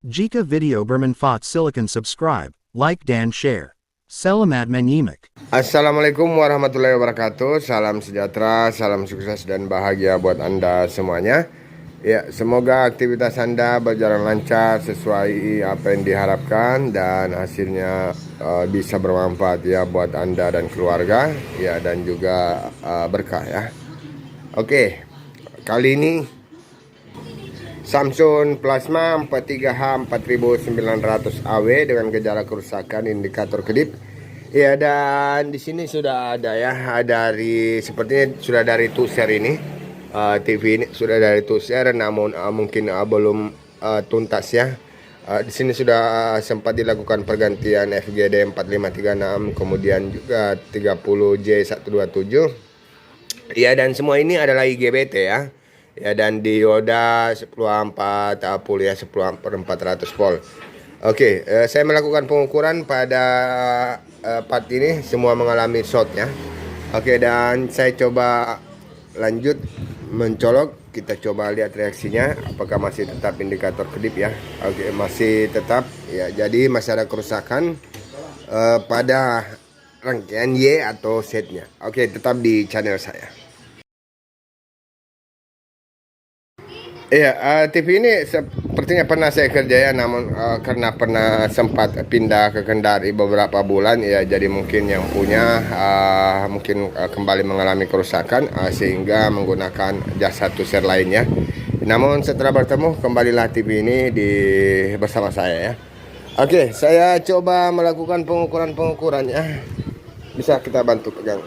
Jika video bermanfaat silakan subscribe, like dan share. Selamat menyimak. Assalamualaikum warahmatullahi wabarakatuh. Salam sejahtera, salam sukses dan bahagia buat Anda semuanya. Ya, semoga aktivitas Anda berjalan lancar sesuai apa yang diharapkan dan hasilnya bisa bermanfaat ya buat Anda dan keluarga ya, dan juga berkah ya. Oke, kali ini Samsung Plasma 43H 4900 AW dengan gejala kerusakan indikator kedip. Ya, dan di sini sudah ada ya, sepertinya sudah dari Tuser ini. TV ini sudah dari Tuser, namun mungkin belum tuntas ya. Di sini sudah sempat dilakukan pergantian FGD 4536, kemudian juga 30J127. Ya, dan semua ini adalah IGBT ya. Ya, dan dioda 10 ampere ya, 10 ampere 400 volt. Oke, saya melakukan pengukuran pada part ini, semua mengalami short ya. Oke, dan saya coba lanjut mencolok, kita coba lihat reaksinya apakah masih tetap indikator kedip ya. Oke, masih tetap ya, jadi masih ada kerusakan pada rangkaian Y atau setnya. Oke, tetap di channel saya. Iya, TV ini sepertinya pernah saya kerja ya, namun karena pernah sempat pindah ke Kendari beberapa bulan ya, jadi mungkin yang punya mungkin kembali mengalami kerusakan sehingga menggunakan jasa Tuser lainnya. Namun setelah bertemu, kembalilah TV ini bersama saya ya. Oke, saya coba melakukan pengukuran ya. Bisa kita bantu pegang.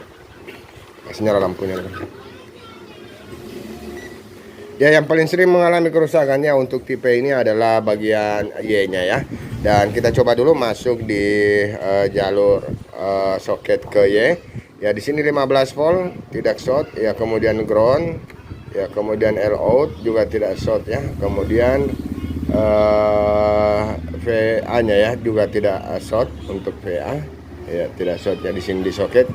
Masih nyala lampunya. Ya, yang paling sering mengalami kerusakannya untuk tipe ini adalah bagian Y-nya ya. Dan kita coba dulu masuk di jalur soket ke Y. Ya, di sini 15 volt tidak short ya, kemudian ground ya, kemudian L out juga tidak short ya. Kemudian VA-nya ya juga tidak short untuk VA. Ya, tidak short ya di sini di soket.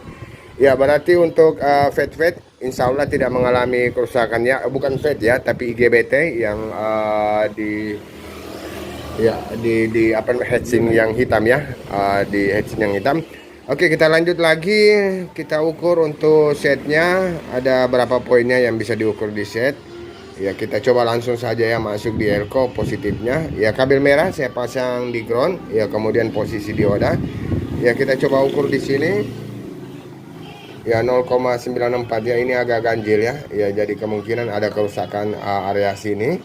Ya, berarti untuk FET insya Allah tidak mengalami kerusakan ya, bukan FET ya, tapi IGBT yang di apa, heatsink yang hitam ya, di heatsink yang hitam. Oke, kita lanjut lagi, kita ukur untuk setnya ada berapa poinnya yang bisa diukur di set. Ya, kita coba langsung saja ya, masuk di elko positifnya. Ya, kabel merah saya pasang di ground ya, kemudian posisi dioda. Ya, kita coba ukur di sini. Ya, 0,94 ya, ini agak ganjil ya. Ya, jadi kemungkinan ada kerusakan area sini.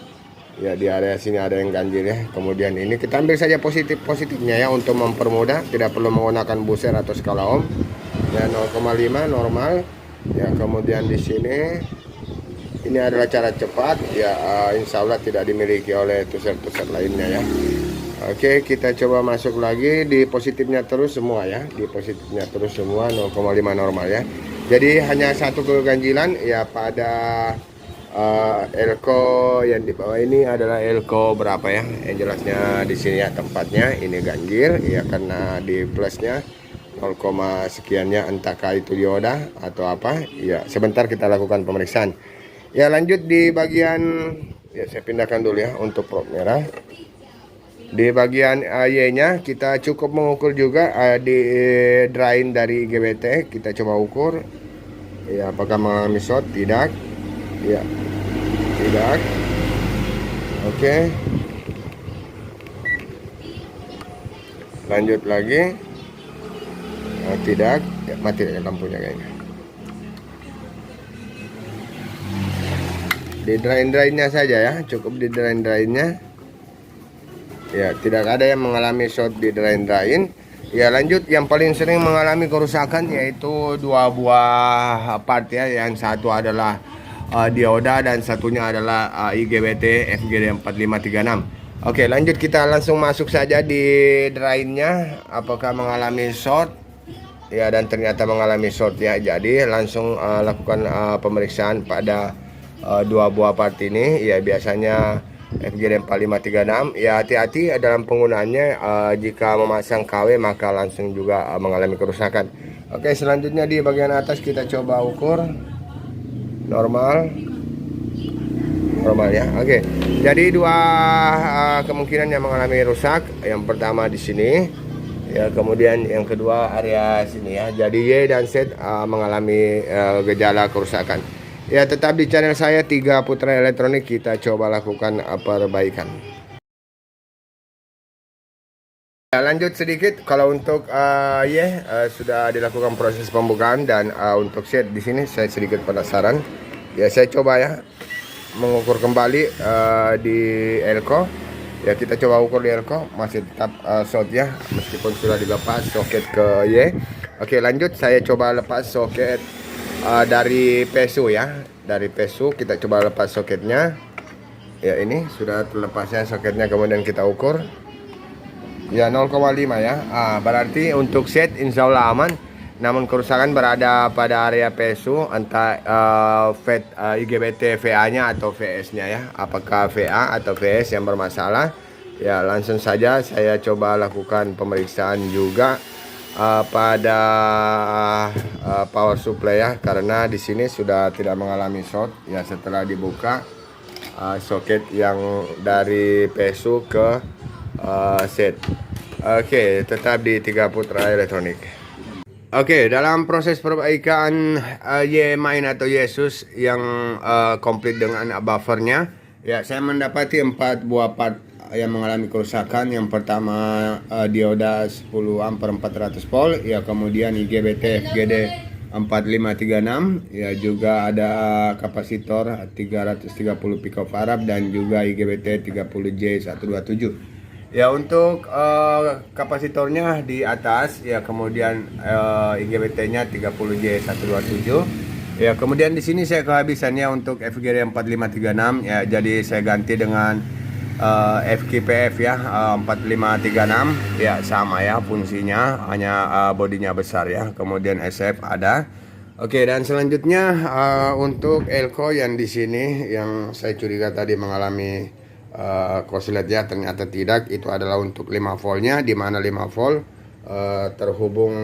Ya, di area sini ada yang ganjil ya. Kemudian ini kita ambil saja positifnya ya untuk mempermudah, tidak perlu menggunakan buzzer atau skala ohm. Ya, 0,5 normal. Ya, kemudian di sini ini adalah cara cepat ya, insya Allah tidak dimiliki oleh tuser-tuser lainnya ya. Oke, kita coba masuk lagi di positifnya terus semua ya, di positifnya terus semua 0,5 normal ya. Jadi hanya satu keganjilan ya pada elko yang di bawah ini adalah elko berapa ya? Yang jelasnya di sini ya tempatnya ini ganjil ya, karena di plusnya 0, sekiannya, entahkah itu dioda atau apa ya. Sebentar kita lakukan pemeriksaan. Ya, lanjut di bagian ya, saya pindahkan dulu ya untuk probe merah. Di bagian Y-nya kita cukup mengukur juga di drain dari IGBT, kita coba ukur ya, apakah mengalami short, tidak ya, tidak. Oke, lanjut lagi. Tidak ya, mati ya lampunya kayaknya. Di drain-drainnya saja ya, cukup di drain-drainnya. Ya, tidak ada yang mengalami short di drain. Ya, lanjut yang paling sering mengalami kerusakan yaitu dua buah part ya. Yang satu adalah dioda dan satunya adalah IGBT FGD 4536. Oke, lanjut kita langsung masuk saja di drainnya, apakah mengalami short. Ya, dan ternyata mengalami short ya. Jadi langsung lakukan pemeriksaan pada dua buah part ini. Ya, biasanya FGD 4536 ya, hati-hati dalam penggunaannya. Jika memasang KW maka langsung juga mengalami kerusakan. Oke, selanjutnya di bagian atas kita coba ukur normal normal ya. Oke. Jadi dua kemungkinan yang mengalami rusak. Yang pertama di sini, ya kemudian yang kedua area sini ya. Jadi Y dan Z mengalami gejala kerusakan. Ya tetap di channel saya 3 Putra Elektronik, kita coba lakukan perbaikan. Ya, lanjut sedikit. Kalau untuk sudah dilakukan proses pembukaan, dan untuk Z di sini saya sedikit penasaran. Ya saya coba ya mengukur kembali di elko. Ya kita coba ukur di elko, masih tetap short ya, meskipun sudah dilepas soket ke Y. Oke lanjut, saya coba lepas soket dari PSU ya. Dari PSU kita coba lepas soketnya. Ya ini sudah terlepasnya soketnya, kemudian kita ukur. Ya 0,5 ya. Berarti untuk set insya Allah aman. Namun kerusakan berada pada area PSU, entah IGBT VA-nya atau VS-nya ya. Apakah VA atau VS yang bermasalah? Ya langsung saja saya coba lakukan pemeriksaan juga pada power supply ya, karena di sini sudah tidak mengalami short ya setelah dibuka soket yang dari PSU ke set. Oke, tetap di 3 Putra Elektronik. Oke, dalam proses perbaikan Y main atau Yesus yang komplit dengan buffernya, ya saya mendapati 4 buah part yang mengalami kerusakan. Yang pertama dioda 10 ampere 400 volt, ya kemudian IGBT FGD 4536, ya juga ada kapasitor 330 picofarad dan juga IGBT 30J127. Ya untuk kapasitornya di atas ya, kemudian IGBT-nya 30J127. Ya kemudian di sini saya kehabisannya untuk FGD 4536 ya, jadi saya ganti dengan FKPF ya 4536 ya, sama ya fungsinya, hanya bodinya besar ya. Kemudian SF ada. Oke, dan selanjutnya untuk elko yang di sini yang saya curiga tadi mengalami korslet ya, ternyata tidak. Itu adalah untuk 5 voltnya, di mana 5 volt terhubung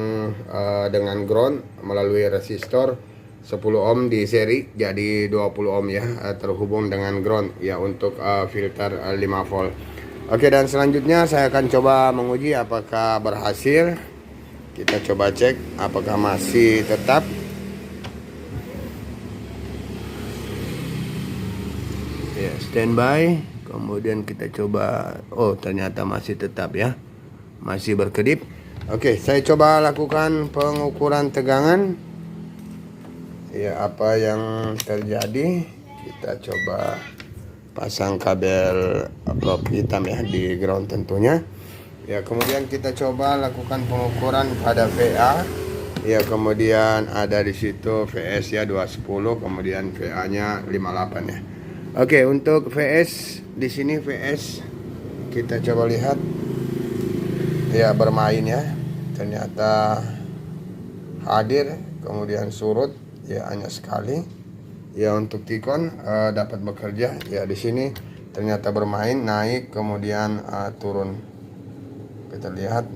dengan ground melalui resistor 10 ohm di seri, jadi 20 ohm ya, terhubung dengan ground ya untuk filter 5 volt. Oke, dan selanjutnya saya akan coba menguji apakah berhasil. Kita coba cek apakah masih tetap. Ya, standby. Kemudian kita coba, oh ternyata masih tetap ya, masih berkedip. Oke, saya coba lakukan pengukuran tegangan. Ya, apa yang terjadi? Kita coba pasang kabel blok hitam ya di ground tentunya. Ya, kemudian kita coba lakukan pengukuran pada VA. Ya, kemudian ada di situ VS ya 210, kemudian VA-nya 58 ya. Oke, untuk VS di sini VS kita coba lihat ya, bermain ya, ternyata hadir kemudian surut ya, hanya sekali ya. Untuk Tikon dapat bekerja ya, di sini ternyata bermain, naik kemudian turun. Kita lihat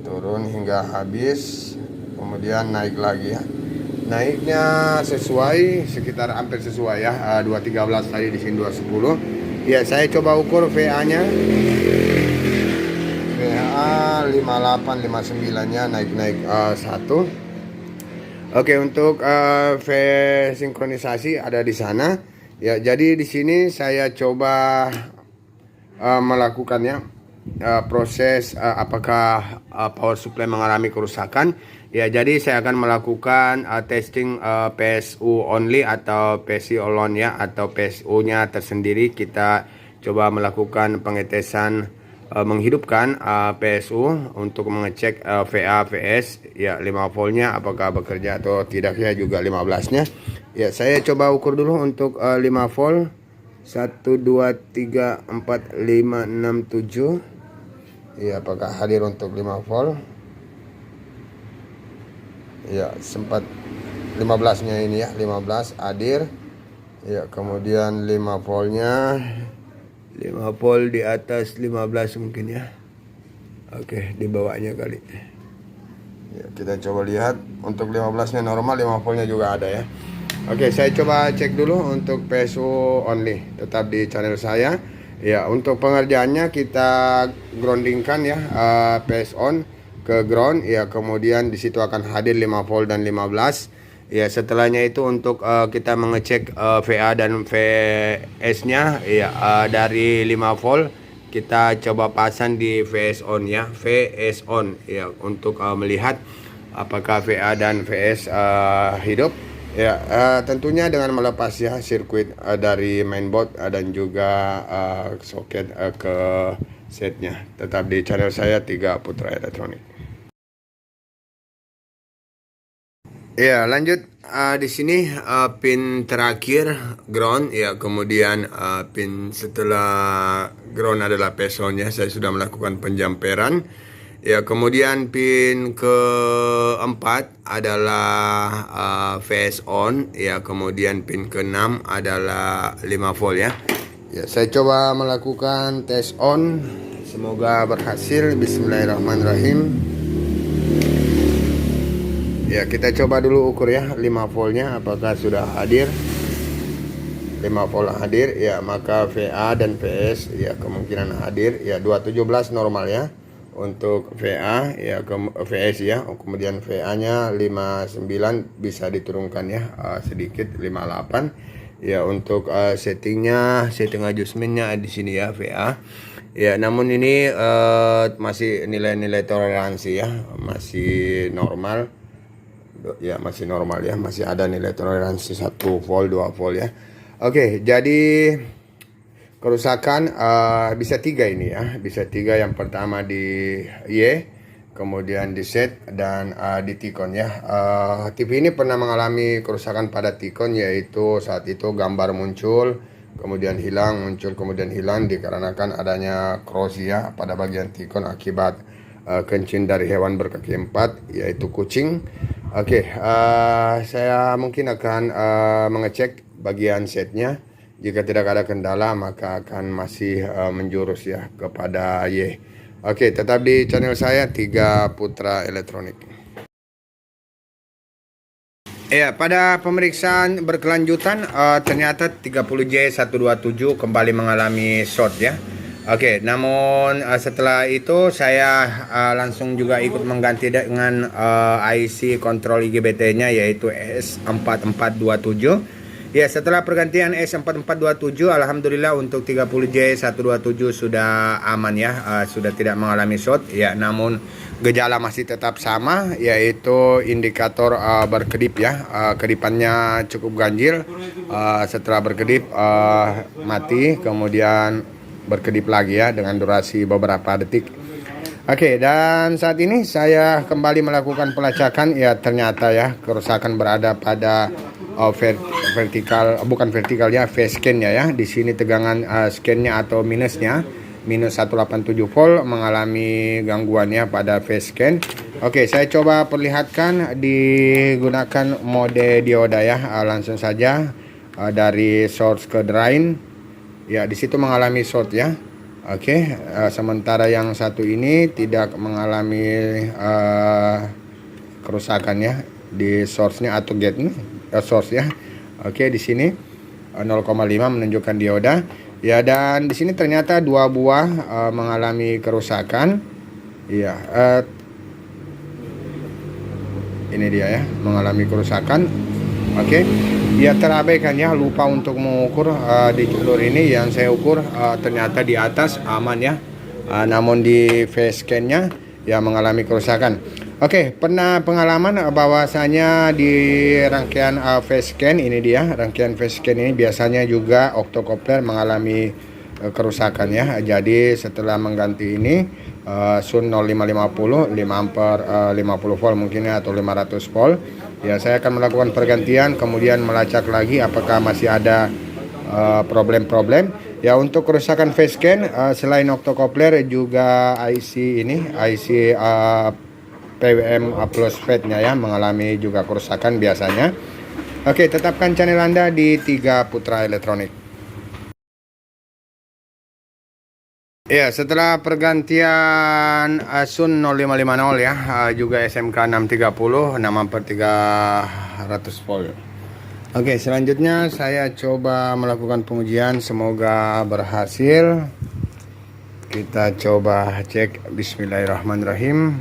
turun hingga habis, kemudian naik lagi ya. Naiknya sesuai, sekitar hampir sesuai ya, 213 tadi, di sini 210. Ya saya coba ukur VA-nya. VA 58 59-nya naik 1. Oke, untuk V sinkronisasi ada di sana. Ya, jadi di sini saya coba melakukannya proses apakah power supply mengalami kerusakan. Ya, jadi saya akan melakukan testing PSU only atau PSU alone ya, atau PSU-nya tersendiri. Kita coba melakukan pengetesan menghidupkan PSU untuk mengecek VA VS ya, 5 voltnya apakah bekerja atau tidak ya, juga 15-nya. Ya, saya coba ukur dulu untuk 5 volt. 1 2 3 4 5 6 7. Ya, apakah hadir untuk 5 volt? Ya, sempat 15-nya ini ya, 15 hadir. Ya, kemudian 5 voltnya 5 volt di atas 15 mungkin ya. Oke, di bawahnya kali. Ya, kita coba lihat untuk 15-nya normal, 5 voltnya juga ada ya. Oke, saya coba cek dulu untuk PSU only, tetap di channel saya. Ya, untuk pengerjaannya kita groundingkan ya, PS on ke ground ya, kemudian di situ akan hadir 5 volt dan 15. Ya, setelahnya itu untuk kita mengecek VA dan VS-nya ya, dari 5 volt kita coba pasang di VS on ya, VS on ya, untuk melihat apakah VA dan VS hidup. Ya, tentunya dengan melepas ya sirkuit dari mainboard dan juga soket ke setnya. Tetap di channel saya 3 Putra Elektronik. Ya, lanjut di sini pin terakhir ground ya, kemudian pin setelah ground adalah pesonnya. Saya sudah melakukan penjamperan. Ya, kemudian pin keempat adalah phase on ya, kemudian pin keenam adalah 5 volt ya. Ya, saya coba melakukan tes on. Semoga berhasil. Bismillahirrahmanirrahim. Ya, kita coba dulu ukur ya 5 voltnya apakah sudah hadir. 5 volt hadir ya, maka VA dan VS ya kemungkinan hadir ya. 217 normal ya untuk VA ya, VS ya, kemudian VA nya 59 bisa diturunkan ya sedikit 58 ya. Untuk setting adjustmentnya di sini ya VA ya, namun ini masih nilai-nilai toleransi ya, masih normal ya, masih normal ya, masih ada nilai toleransi 1 volt 2 volt ya. Oke, jadi kerusakan bisa 3 ini ya, bisa 3. Yang pertama di Y, kemudian di Z, dan di Tikon ya. TV ini pernah mengalami kerusakan pada Tikon, yaitu saat itu gambar muncul kemudian hilang, muncul kemudian hilang, dikarenakan adanya korosi ya pada bagian Tikon akibat kencing dari hewan berkaki 4 yaitu kucing. Oke, saya mungkin akan mengecek bagian setnya. Jika tidak ada kendala maka akan masih menjurus ya kepada Y. Oke, tetap di channel saya 3 Putra Elektronik. Ya, pada pemeriksaan berkelanjutan ternyata 30J127 kembali mengalami short ya. Oke, namun setelah itu saya langsung juga ikut mengganti dengan IC kontrol IGBT-nya yaitu S4427. Ya, setelah pergantian S4427, alhamdulillah untuk 30J127 sudah aman ya, sudah tidak mengalami short ya. Namun gejala masih tetap sama, yaitu indikator berkedip ya, kedipannya cukup ganjil. Setelah berkedip mati, kemudian berkedip lagi ya dengan durasi beberapa detik. Oke, dan saat ini saya kembali melakukan pelacakan ya, ternyata ya kerusakan berada pada vertikal, bukan vertikal ya, phase scan-nya ya. Di sini tegangan scan-nya atau minusnya minus 187 volt mengalami gangguan ya pada phase scan. Oke, saya coba perlihatkan digunakan mode dioda ya. Langsung saja dari source ke drain. Ya, di situ mengalami short ya. Oke, sementara yang satu ini tidak mengalami kerusakan ya di source-nya atau gate-nya, source ya. Oke, di sini 0,5 menunjukkan dioda. Ya, dan di sini ternyata 2 buah mengalami kerusakan. Iya, ini dia ya, mengalami kerusakan. Oke. Ya, terabaikan ya, lupa untuk mengukur di jalur ini. Yang saya ukur ternyata di atas aman ya, namun di phase scan-nya ya mengalami kerusakan. Oke, pernah pengalaman bahwasanya di rangkaian phase scan ini dia, rangkaian phase scan ini biasanya juga octocopler mengalami kerusakan ya. Jadi setelah mengganti ini Sun 0550 5 ampere 50 volt mungkin ya, atau 500 volt ya, saya akan melakukan pergantian kemudian melacak lagi apakah masih ada problem-problem ya. Untuk kerusakan phase scan selain octocopler juga IC ini, IC PWM plus FET-nya ya mengalami juga kerusakan biasanya. Oke, tetapkan channel Anda di 3 Putra Elektronik. Ya, setelah pergantian Sun 0550 ya, juga SMK 630 6 ampere 300 volt. Oke, selanjutnya saya coba melakukan pengujian, semoga berhasil. Kita coba cek. Bismillahirrahmanirrahim.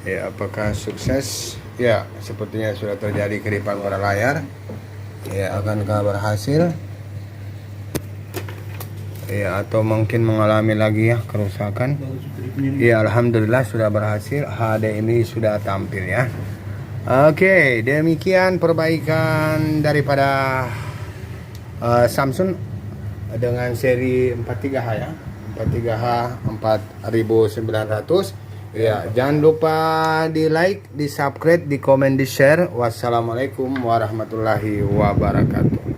Ya, apakah sukses? Ya, sepertinya sudah terjadi kedipan pada layar. Ya, akankah berhasil? Ya, atau mungkin mengalami lagi ya kerusakan. Ya, alhamdulillah sudah berhasil. HD ini sudah tampil ya. Oke, demikian perbaikan daripada Samsung dengan seri 43H ya. 43H 4900. Ya, jangan lupa di like, di subscribe, di komen, di share. Wassalamualaikum warahmatullahi wabarakatuh.